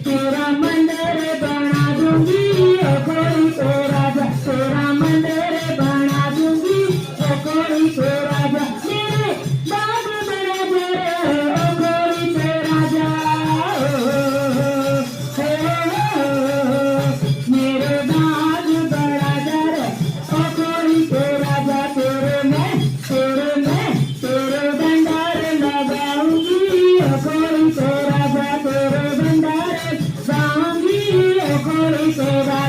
तेरा मंदिर बना दूंगी ओ कोई तो राजा तेरा मंदिर बना दूंगी ओ कोई तो राजा मेरे बाग बड़ा बड़ा ओ कोई तो राजा मेरे बाग बड़ा जर ओ कोई तो राजा तेरे भंडार लगाऊंगी ओ कोई तो राजा तेरे भंडार गाऊंगी ओ कोई तो राजा